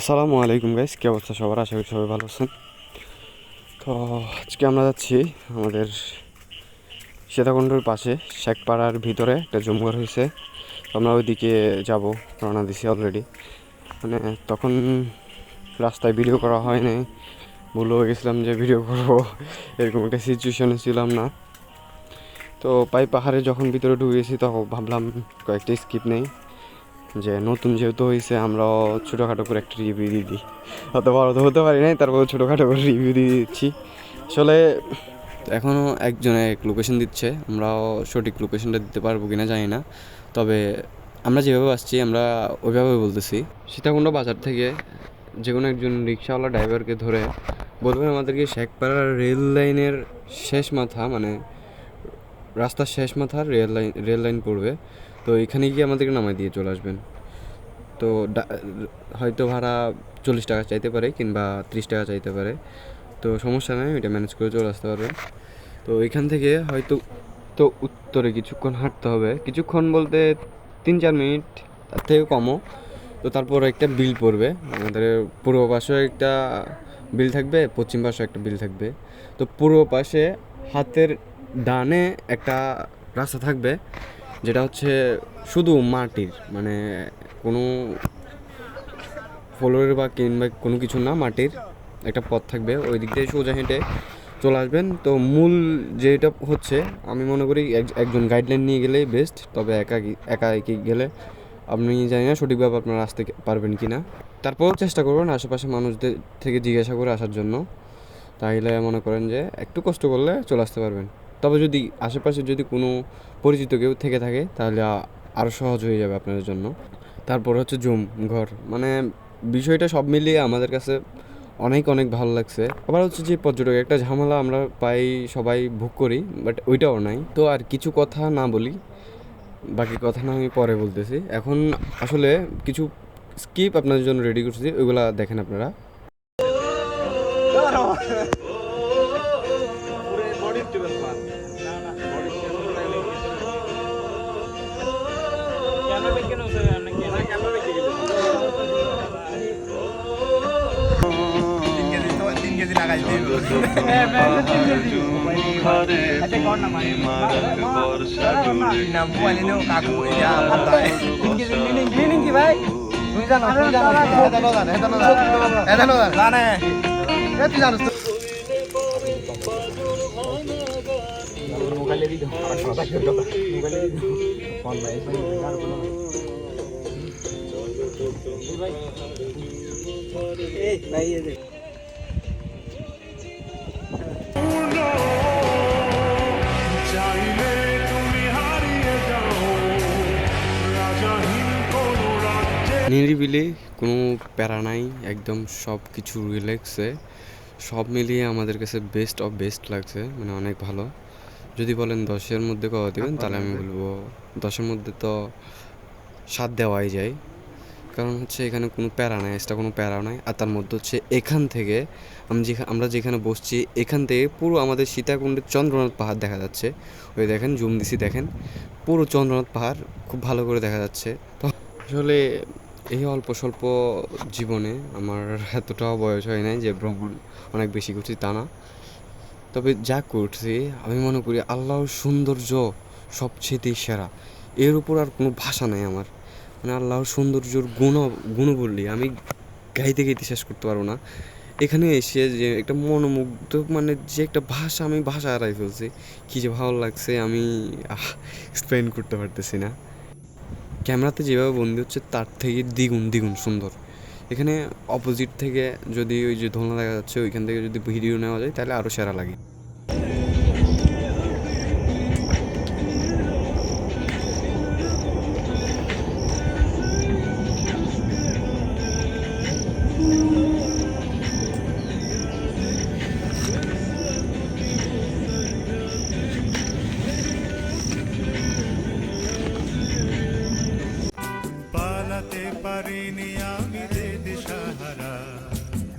আসসালামু আলাইকুম গাইস, কি অবস্থা সবার? আশা করি সবাই ভালো আছেন। তো আজকে আমরা যাচ্ছি আমাদের সীতাকুণ্ডের পাশে শেখপাড়ার ভিতরে একটা জমঘর হয়েছে। তো আমরা ওইদিকে যাব, রওনা দিছি অলরেডি। মানে তখন রাস্তায় ভিডিও করা হয় নাই, ভুলে গেছিলাম যে ভিডিও করবো, এরকম একটা সিচুয়েশনে ছিলাম না। তো পাহাড়ে যখন ভিতরে ঢুকেছি তখন ভাবলাম কয়েকটা স্কিপ নেই, যে নতুন যেহেতু হয়েছে আমরাও ছোটোখাটো করে একটা রিভিউ দিয়ে দিই। অত বড় তো হতে পারি নাই, তারপর ছোটোখাটো করে রিভিউ দিয়ে দিচ্ছি। আসলে এখনও একজন এক লোকেশন দিচ্ছে, আমরাও সঠিক লোকেশনটা দিতে পারবো কিনা জানি না। তবে আমরা যেভাবে আসছি আমরা ওইভাবে বলতেছি। সীতাকুণ্ড বাজার থেকে যে কোনো একজন রিক্সাওয়ালা ড্রাইভারকে ধরে বলবেন আমাদেরকে শেখপাড়ার রেল লাইনের শেষ মাথা, মানে রাস্তার শেষ মাথার রেল লাইন পড়বে। তো এখানে গিয়ে আমাদেরকে নামাই দিয়ে চলে আসবেন। তো হয়তো ভাড়া 40 টাকা চাইতে পারে কিংবা 30 টাকা চাইতে পারে, তো সমস্যা নেই, ওইটা ম্যানেজ করে চলে আসতে পারবেন। তো এখান থেকে হয়তো তো উত্তরে কিছুক্ষণ হাঁটতে হবে, কিছুক্ষণ বলতে 3-4 মিনিট, তার থেকে কমও। তো তারপর একটা বিল পড়বে, আমাদের পূর্ব পাশে একটা বিল থাকবে, পশ্চিম পাশে একটা বিল থাকবে। তো পূর্ব পাশে হাতের ডানে একটা রাস্তা থাকবে, যেটা হচ্ছে শুধু মাটির, মানে কোনো ফ্লোরের বা কিংবা কোনো কিছু না, মাটির একটা পথ থাকবে, ওই দিক দিয়ে সোজা হেঁটে চলে আসবেন। তো মূল যেটা হচ্ছে, আমি মনে করি একজন গাইডলাইন নিয়ে গেলেই বেস্ট। তবে একা গেলে আপনি জানি না সঠিকভাবে আপনারা আসতে পারবেন কি না। তারপরও চেষ্টা করবেন আশেপাশে মানুষদের থেকে জিজ্ঞাসা করে আসার জন্য, তাহলে মনে করেন যে একটু কষ্ট করলে চলে আসতে পারবেন। তবে যদি আশেপাশে যদি কোনো পরিচিত কেউ থেকে থাকে তাহলে আরও সহজ হয়ে যাবে আপনাদের জন্য। তারপর হচ্ছে ঘর, মানে বিষয়টা সব মিলিয়ে আমাদের কাছে অনেক অনেক ভালো লাগছে। আবার হচ্ছে যে পর্যটক একটা ঝামেলা আমরা পাই, সবাই ভোগ করি, বাট ওইটাও নাই। তো আর কিছু কথা না বলি, বাকি কথা না আমি পরে বলতেছি। এখন আসলে কিছু স্কিপ আপনাদের জন্য রেডি করছি, ওইগুলা দেখেন আপনারা। নিরিবিলি, কোনো প্যারা নাই, একদম সব কিছু রিল্যাক্সে, সব মিলিয়ে আমাদের কাছে বেস্ট অফ বেস্ট লাগছে, মানে অনেক ভালো। যদি বলেন 10-এর মধ্যে কত দেবেন, তাহলে আমি বলবো 10-এর মধ্যে তো 7 দেওয়াই যায়। কারণ হচ্ছে এখানে কোনো প্যারা নাই, এক্সট্রা কোনো প্যারাও নাই। আর তার মধ্যে হচ্ছে এখান থেকে আমরা যেখানে বসছি, এখান থেকে পুরো আমাদের সীতাকুণ্ডের চন্দ্রনাথ পাহাড় দেখা যাচ্ছে। ওই দেখেন, জুম দিছি, দেখেন পুরো চন্দ্রনাথ পাহাড় খুব ভালো করে দেখা যাচ্ছে। তো আসলে এই অল্প স্বল্প জীবনে আমার এতটাও বয়স হয় নাই যে ভ্রমণ অনেক বেশি করছি, তা না। তবে যা করছি আমি মনে করি আল্লাহর সৌন্দর্য সবচেয়ে সেরা, এর উপর আর কোনো ভাষা নেই আমার। মানে আল্লাহর সৌন্দর্যর গুণ বললি আমি গাইতে গাইতে শেষ করতে পারবো না। এখানে এসে যে একটা মনোমুগ্ধ, মানে যে একটা ভাষা, আমি ভাষা হারাই ফেলছি, কী যে ভালো লাগছে আমি এক্সপ্লেন করতে পারতেছি না। ক্যামেরাতে যেভাবে বন্দি হচ্ছে তার থেকে দ্বিগুণ দ্বিগুণ সুন্দর। এখানে অপোজিট থেকে যদি ওই যে ধোলনা দেখা যাচ্ছে, ওইখান থেকে যদি ভিডিও নেওয়া যায় তাহলে আরও সেরা লাগে। পালাতে পারিনি আমি যে দিশাহারা,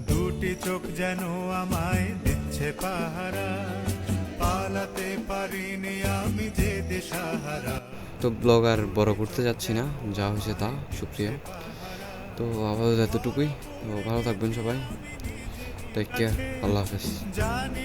দুটি চোখ যেন আমায় দিচ্ছে পাহারা। পালাতে পারিনি আমি যে দিশাহারা। তো ব্লগ আর বড় করতে যাচ্ছি না, যা হয়েছে তা সুপ্রিয়া। তো তো আপাতত এতটুকুই। তো ভালো থাকবেন সবাই, টেক কেয়ার, আল্লাহ হাফেজ। জানি